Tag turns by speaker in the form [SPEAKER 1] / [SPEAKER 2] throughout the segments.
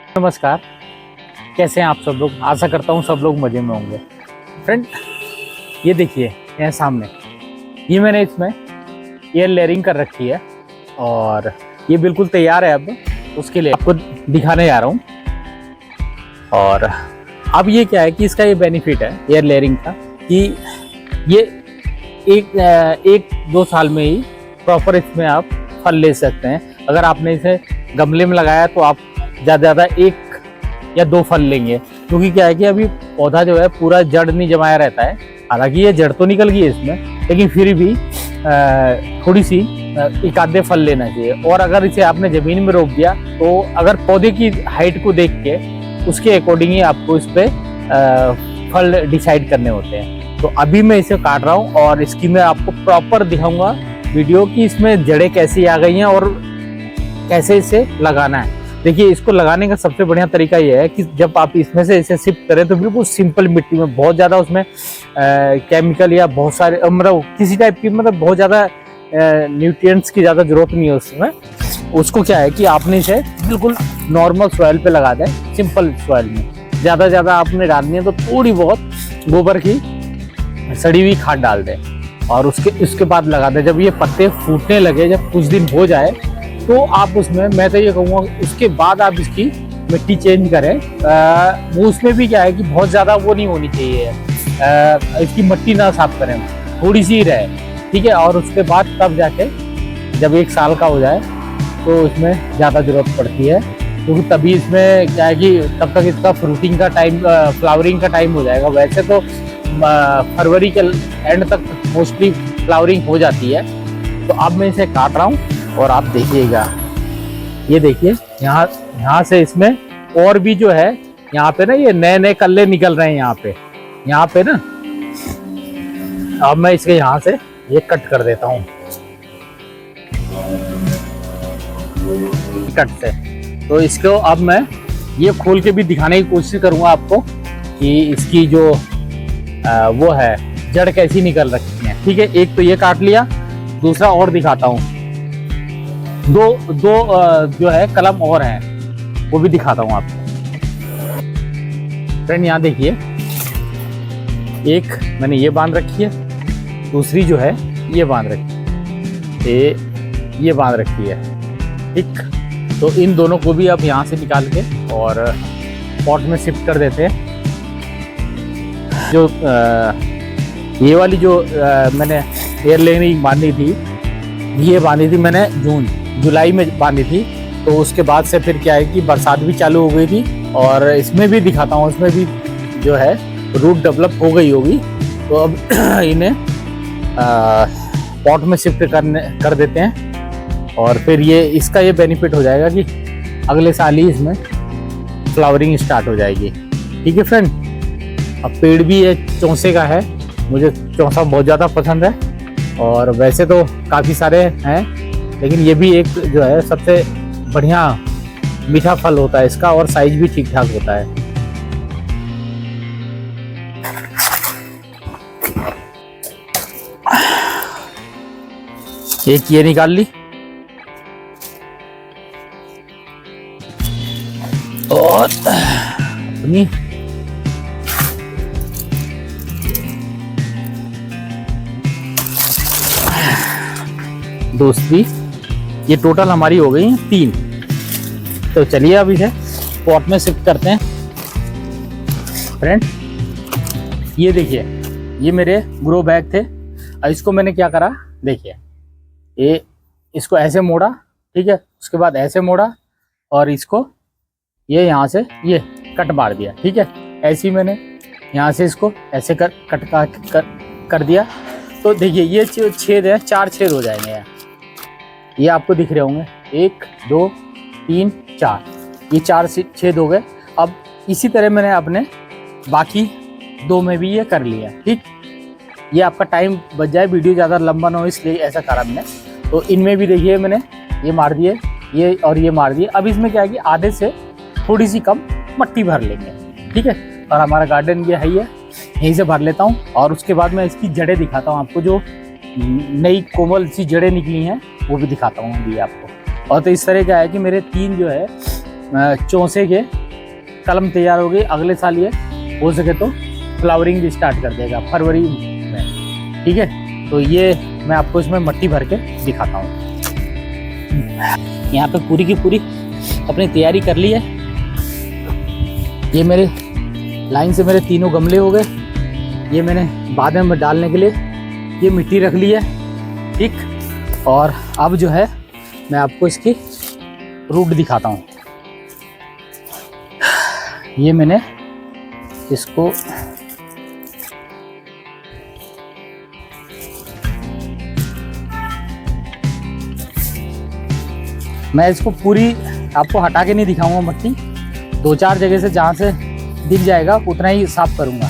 [SPEAKER 1] नमस्कार, कैसे हैं आप सब लोग। आशा करता हूँ सब लोग मज़े में होंगे। फ्रेंड, ये देखिए यहाँ सामने, ये मैंने इसमें एयर लेयरिंग कर रखी है और ये बिल्कुल तैयार है। अब उसके लिए आपको दिखाने जा रहा हूँ। और अब ये क्या है कि इसका ये बेनिफिट है एयर लेयरिंग का कि ये एक दो साल में ही प्रॉपर इसमें आप फल ले सकते हैं। अगर आपने इसे गमले में लगाया तो आप ज़्यादा ज़्यादा एक या दो फल लेंगे, क्योंकि क्या है कि अभी पौधा जो है पूरा जड़ नहीं जमाया रहता है। हालांकि ये जड़ तो निकल गई है इसमें, लेकिन फिर भी थोड़ी सी एक आधे फल लेना चाहिए। और अगर इसे आपने ज़मीन में रोप दिया तो अगर पौधे की हाइट को देख के उसके अकॉर्डिंग ही आपको इस पर फल डिसाइड करने होते हैं। तो अभी मैं इसे काट रहा हूँ और इसकी मैं आपको प्रॉपर दिखाऊंगा वीडियो कि इसमें जड़ें कैसी आ गई हैं और कैसे इसे लगाना है। देखिए, इसको लगाने का सबसे बढ़िया तरीका ये है कि जब आप इसमें से इसे शिफ्ट करें तो बिल्कुल सिंपल मिट्टी में, बहुत ज़्यादा उसमें केमिकल या बहुत सारे मतलब किसी टाइप की मतलब बहुत ज़्यादा न्यूट्रिएंट्स की ज़्यादा जरूरत नहीं है उसमें। उसको क्या है कि आपने इसे बिल्कुल नॉर्मल सॉइल पे लगा दें, सिंपल सॉइल में। ज़्यादा आपने डालनी है तो थोड़ी बहुत गोबर की सड़ी हुई खाद डाल दें और उसके बाद लगा दें। जब ये पत्ते फूटने लगे, जब कुछ दिन हो जाए, तो आप उसमें, मैं तो ये कहूँगा उसके बाद आप इसकी मिट्टी चेंज करें। वो उसमें भी क्या है कि बहुत ज़्यादा वो नहीं होनी चाहिए, इसकी मिट्टी ना साफ करें, थोड़ी सी रहे, ठीक है। और उसके बाद तब जाके जब एक साल का हो जाए तो इसमें ज़्यादा ज़रूरत पड़ती है, क्योंकि तभी इसमें क्या है कि तब तक इसका फ्रूटिंग का टाइम, फ्लावरिंग का टाइम हो जाएगा। वैसे तो फरवरी के एंड तक मोस्टली फ्लावरिंग हो जाती है। तो अब मैं इसे काट रहा हूँ और आप देखिएगा, ये देखिए यहाँ से इसमें और भी जो है, यहाँ पे ना ये नए कल्ले निकल रहे हैं यहाँ पे ना। अब मैं इसके यहाँ से ये कट कर देता हूँ कट से। तो इसको अब मैं ये खोल के भी दिखाने की कोशिश करूँगा आपको कि इसकी जो वो है जड़ कैसी निकल रखी है, ठीक है। एक तो ये काट लिया, दूसरा और दिखाता हूँ। दो जो है कलम और हैं, वो भी दिखाता हूँ आपको। फ्रेंड, यहाँ देखिए, एक मैंने ये बांध रखी है, दूसरी जो है ये बांध रखी है, ये बांध रखी है, ठीक। तो इन दोनों को भी अब यहाँ से निकाल के और पॉट में शिफ्ट कर देते हैं। जो ये वाली जो मैंने एयर लेयरिंग बांधी थी, ये बांधी थी मैंने जुलाई में बांधी थी। तो उसके बाद से फिर क्या है कि बरसात भी चालू हो गई थी और इसमें भी दिखाता हूँ, इसमें भी जो है रूट डेवलप हो गई होगी। तो अब इन्हें पॉट में शिफ्ट कर देते हैं और फिर ये इसका ये बेनिफिट हो जाएगा कि अगले साल ही इसमें फ्लावरिंग स्टार्ट हो जाएगी, ठीक है फ्रेंड। अब पेड़ भी ये चौसे का है, मुझे चौसा बहुत ज़्यादा पसंद है और वैसे तो काफ़ी सारे हैं, लेकिन ये भी एक जो है सबसे बढ़िया मीठा फल होता है इसका और साइज भी ठीक ठाक होता है। एक ये निकाल ली और अपनी दूसरी, ये टोटल हमारी हो गई है 3। तो चलिए अब इसे पॉट में शिफ्ट करते हैं। फ्रेंड, ये देखिए, ये मेरे ग्रो बैग थे। अब इसको मैंने क्या करा, देखिए, ये इसको ऐसे मोड़ा, ठीक है, उसके बाद ऐसे मोड़ा और इसको ये यहाँ से ये कट मार दिया, ठीक है। ऐसे ही मैंने यहाँ से इसको ऐसे कर दिया। तो देखिए, ये छेद है, 4 छेद हो जाएंगे यहाँ, ये आपको दिख रहे होंगे, 1 2 3 4, ये 4 छेद हो गए। अब इसी तरह मैंने अपने बाकी 2 में भी ये कर लिया, ठीक। ये आपका टाइम बच जाए, वीडियो ज़्यादा लंबा ना हो, इसलिए ऐसा करा मैंने। तो इनमें भी देखिए मैंने ये मार दिए, ये और ये मार दिए। अब इसमें क्या है कि आधे से थोड़ी सी कम मट्टी भर लेंगे, ठीक है। और हमारा गार्डन ये है, यहीं से भर लेता हूँ और उसके बाद मैं इसकी जड़ें दिखाता हूँ आपको, जो नई कोमल सी जड़ें निकली हैं वो भी दिखाता हूँ अभी आपको। और तो इस तरह का है कि मेरे 3 जो है चौसे के कलम तैयार हो गई। अगले साल ये हो सके तो फ्लावरिंग भी स्टार्ट कर देगा फरवरी में। ठीक है, तो ये मैं आपको इसमें मट्टी भर के दिखाता हूँ। यहाँ पे पूरी की पूरी अपनी तैयारी कर ली है। ये मेरे लाइन से मेरे तीनों गमले हो गए। ये मैंने बाद में डालने के लिए ये मिट्टी रख ली है। ठीक, और अब जो है मैं आपको इसकी रूट दिखाता हूँ। ये मैंने इसको मैं इसको पूरी आपको हटा के नहीं दिखाऊंगा मट्टी, 2-4 जगह से जहाँ से दिख जाएगा उतना ही साफ करूँगा।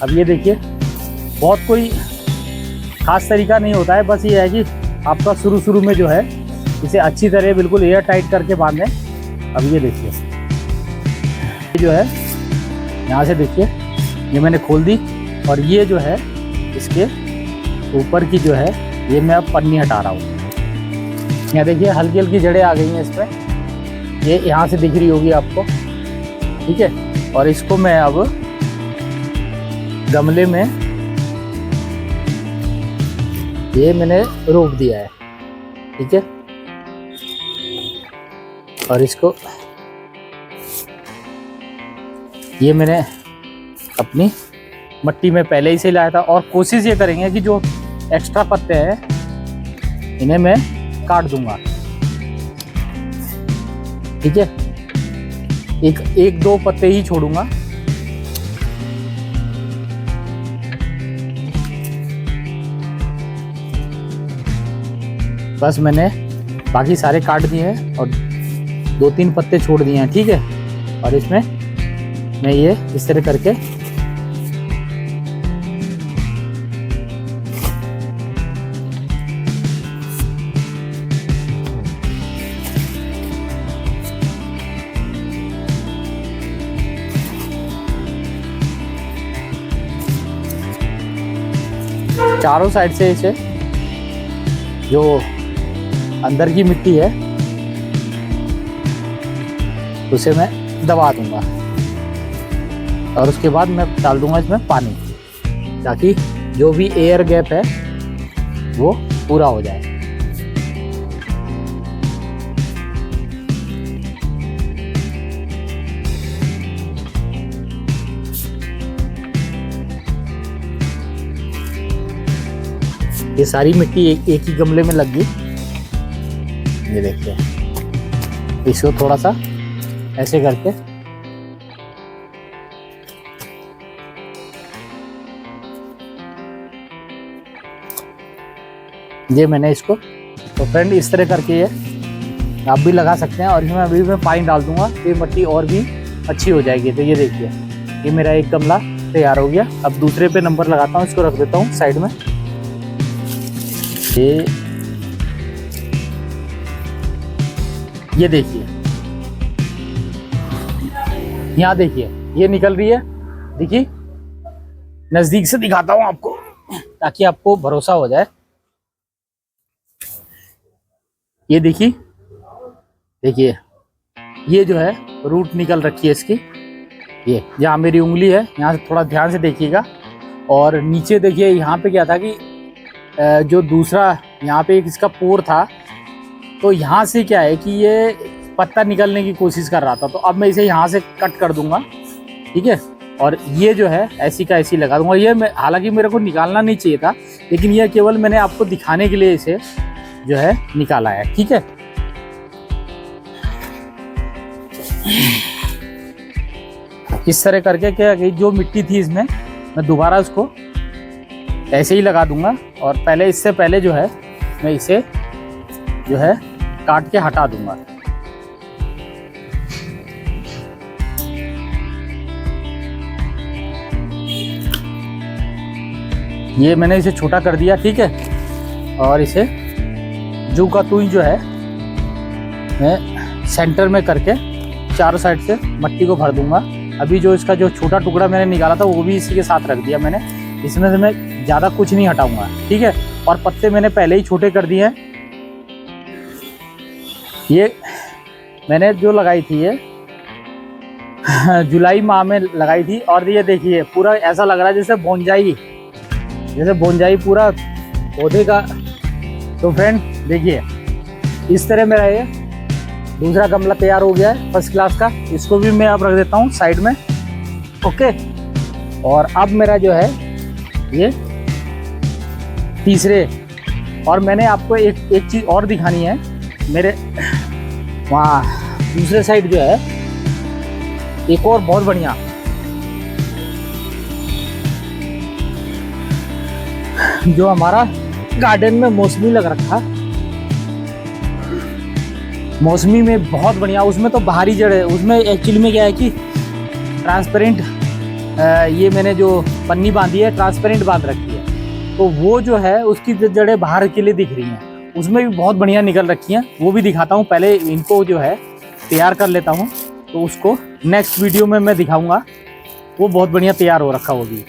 [SPEAKER 1] अब ये देखिए, बहुत कोई खास तरीका नहीं होता है, बस ये है कि आपका शुरू में जो है इसे अच्छी तरह बिल्कुल एयर टाइट करके बांधें। अब ये देखिए, ये जो है यहाँ से देखिए ये मैंने खोल दी, और ये जो है इसके ऊपर की जो है ये मैं अब पन्नी हटा रहा हूँ। यहाँ देखिए हल्की हल्की जड़ें आ गई हैं इसमें, ये यहाँ से दिख रही होगी आपको। ठीक है, और इसको मैं अब गमले में ये मैंने रोक दिया है। ठीक है, और इसको ये मैंने अपनी मट्टी में पहले ही से लाया था, और कोशिश ये करेंगे कि जो एक्स्ट्रा पत्ते हैं इन्हें मैं काट दूंगा। ठीक है, एक दो पत्ते ही छोड़ूंगा। बस मैंने बाकी सारे काट दिए हैं और 2-3 पत्ते छोड़ दिए हैं। ठीक है, और इसमें मैं ये इस तरह करके चारों साइड से इसे जो अंदर की मिट्टी है उसे मैं दबा दूंगा, और उसके बाद मैं डाल दूंगा इसमें पानी, ताकि जो भी एयर गैप है वो पूरा हो जाए। ये सारी मिट्टी एक ही गमले में लग गई। ये देखिए, इसको थोड़ा सा ऐसे करके ये मैंने इसको, तो फ्रेंड इस तरह करके ये आप भी लगा सकते हैं, और इसमें अभी मैं पानी डाल दूंगा तो ये मिट्टी और भी अच्छी हो जाएगी। तो ये देखिए, ये मेरा एक गमला तैयार हो गया। अब दूसरे पे नंबर लगाता हूँ, इसको रख देता हूँ साइड में। ये देखिए, यहाँ देखिए ये निकल रही है। देखिए, नजदीक से दिखाता हूँ आपको ताकि आपको भरोसा हो जाए। ये देखिए, देखिए ये जो है रूट निकल रखी है इसकी। ये जहाँ मेरी उंगली है यहाँ से थोड़ा ध्यान से देखिएगा, और नीचे देखिए यहाँ पे क्या था कि जो दूसरा यहाँ पे एक इसका पोर था, तो यहाँ से क्या है कि ये पत्ता निकलने की कोशिश कर रहा था, तो अब मैं इसे यहाँ से कट कर दूंगा। ठीक है, और ये जो है ऐसी का ऐसी लगा दूंगा। ये मैं, हालांकि मेरे को निकालना नहीं चाहिए था, लेकिन ये केवल मैंने आपको दिखाने के लिए इसे जो है निकाला है। ठीक है, इस तरह करके क्या जो मिट्टी थी इसमें मैं दोबारा उसको ऐसे ही लगा दूंगा, और पहले इससे पहले जो है मैं इसे जो है काट के हटा दूंगा। ये मैंने इसे छोटा कर दिया। ठीक है, और इसे जू का तू जो है मैं सेंटर में करके चारों साइड से मट्टी को भर दूंगा। अभी जो इसका जो छोटा टुकड़ा मैंने निकाला था वो भी इसी के साथ रख दिया मैंने। इसमें से मैं ज़्यादा कुछ नहीं हटाऊंगा। ठीक है, और पत्ते मैंने पहले ही छोटे कर दिए हैं। ये मैंने जो लगाई थी जुलाई माह में लगाई थी। और ये देखिए पूरा ऐसा लग रहा है जैसे बोनजाई पूरा पौधे का। तो फ्रेंड देखिए इस तरह मेरा ये दूसरा गमला तैयार हो गया है फर्स्ट क्लास का। इसको भी मैं अब रख देता हूँ साइड में। ओके, और अब मेरा जो है ये तीसरे, और मैंने आपको एक चीज़ और दिखानी है। मेरे वहाँ दूसरे साइड जो है एक और बहुत बढ़िया जो हमारा गार्डन में मौसमी लग रखा, मौसमी में बहुत बढ़िया। उसमें तो बाहरी जड़ है, उसमें एक्चुअली में क्या है कि ट्रांसपेरेंट ये मैंने जो पन्नी बांधी है ट्रांसपेरेंट बांध रखी है, तो वो जो है उसकी जड़ें बाहर के लिए दिख रही हैं। उसमें भी बहुत बढ़िया निकल रखी हैं, वो भी दिखाता हूँ। पहले इनको जो है तैयार कर लेता हूँ, तो उसको नेक्स्ट वीडियो में मैं दिखाऊंगा। वो बहुत बढ़िया तैयार हो रखा वो भी।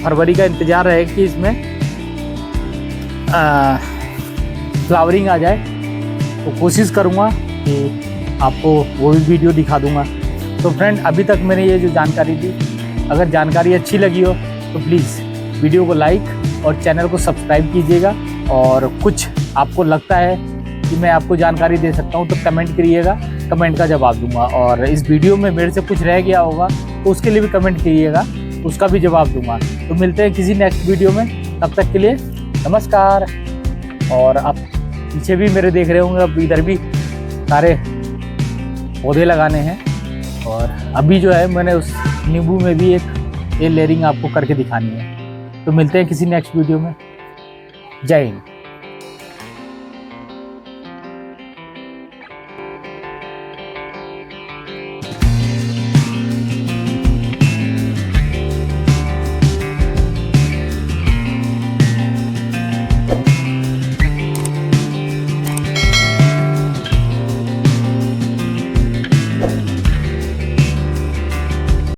[SPEAKER 1] फरवरी का इंतजार है कि इसमें फ्लावरिंग आ जाए, तो कोशिश करूँगा कि आपको वो भी वीडियो दिखा दूँगा। तो फ्रेंड अभी तक मैंने ये जो जानकारी दी, अगर जानकारी अच्छी लगी हो तो प्लीज़ वीडियो को लाइक और चैनल को सब्सक्राइब कीजिएगा। और कुछ आपको लगता है कि मैं आपको जानकारी दे सकता हूँ तो कमेंट करिएगा, कमेंट का जवाब दूँगा। और इस वीडियो में मेरे से कुछ रह गया होगा तो उसके लिए भी कमेंट करिएगा, उसका भी जवाब दूंगा। तो मिलते हैं किसी नेक्स्ट वीडियो में, तब तक के लिए नमस्कार। और आप पीछे भी मेरे देख रहे होंगे, अब इधर भी सारे पौधे लगाने हैं। और अभी जो है मैंने उस नींबू में भी एक ये लेयरिंग आपको करके दिखानी है। तो मिलते हैं किसी नेक्स्ट वीडियो में। जय हिंद।